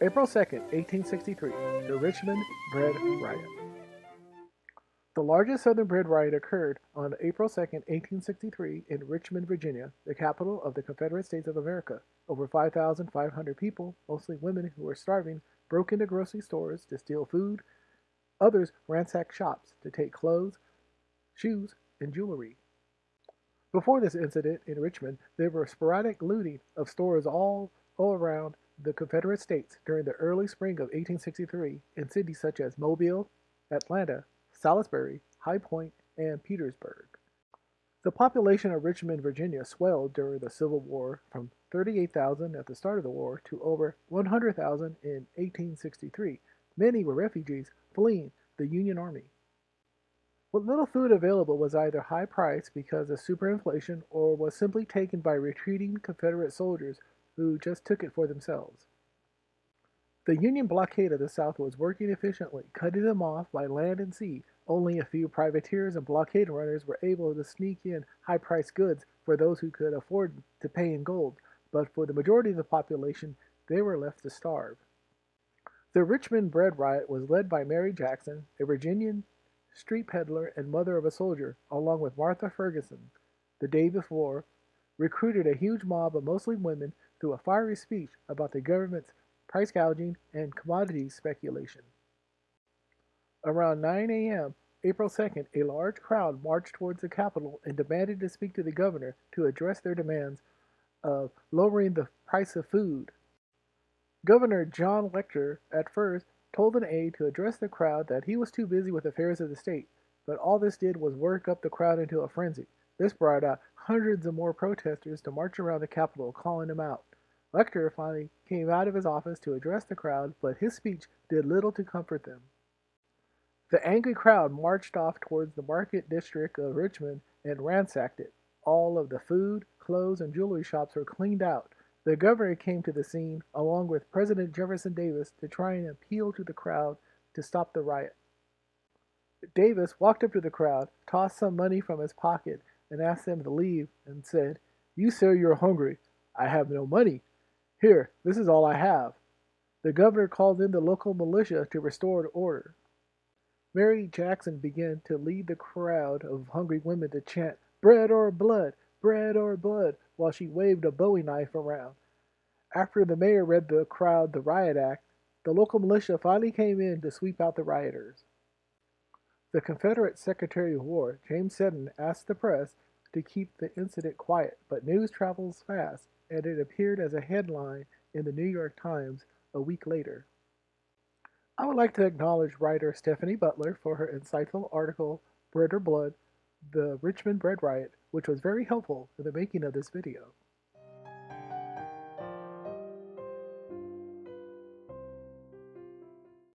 April 2nd, 1863, the Richmond Bread Riot. The largest Southern bread riot occurred on April 2nd, 1863, in Richmond, Virginia, the capital of the Confederate States of America. Over 5,500 people, mostly women who were starving, broke into grocery stores to steal food. Others ransacked shops to take clothes, shoes, and jewelry. Before this incident in Richmond, there were sporadic looting of stores all around the Confederate States during the early spring of 1863 in cities such as Mobile, Atlanta, Salisbury, High Point, and Petersburg. The population of Richmond, Virginia swelled during the Civil War from 38,000 at the start of the war to over 100,000 in 1863. Many were refugees fleeing the Union Army. What little food available was either high priced because of superinflation or was simply taken by retreating Confederate soldiers who just took it for themselves. The Union blockade of the South was working efficiently, cutting them off by land and sea. Only a few privateers and blockade runners were able to sneak in high-priced goods for those who could afford to pay in gold, but for the majority of the population, they were left to starve. The Richmond Bread Riot was led by Mary Jackson, a Virginian street peddler and mother of a soldier, along with Martha Ferguson. The day before, recruited a huge mob of mostly women through a fiery speech about the government's price gouging and commodities speculation. Around 9 a.m., April 2nd, a large crowd marched towards the Capitol and demanded to speak to the governor to address their demands of lowering the price of food. Governor John Letcher at first told an aide to address the crowd that he was too busy with affairs of the state, but all this did was work up the crowd into a frenzy. This brought out hundreds of more protesters to march around the Capitol, calling him out. Letcher finally came out of his office to address the crowd, but his speech did little to comfort them. The angry crowd marched off towards the market district of Richmond and ransacked it. All of the food, clothes, and jewelry shops were cleaned out. The governor came to the scene, along with President Jefferson Davis, to try and appeal to the crowd to stop the riot. Davis walked up to the crowd, tossed some money from his pocket, and asked them to leave, and said, "You say you're hungry. I have no money. Here, this is all I have." The governor called in the local militia to restore order. Mary Jackson began to lead the crowd of hungry women to chant, "Bread or blood, bread or blood," while she waved a bowie knife around. After the mayor read the crowd the riot act, the local militia finally came in to sweep out the rioters. The Confederate Secretary of War, James Seddon, asked the press to keep the incident quiet, but news travels fast, and it appeared as a headline in the New York Times a week later. I would like to acknowledge writer Stephanie Butler for her insightful article, Bread or Blood, The Richmond Bread Riot, which was very helpful in the making of this video.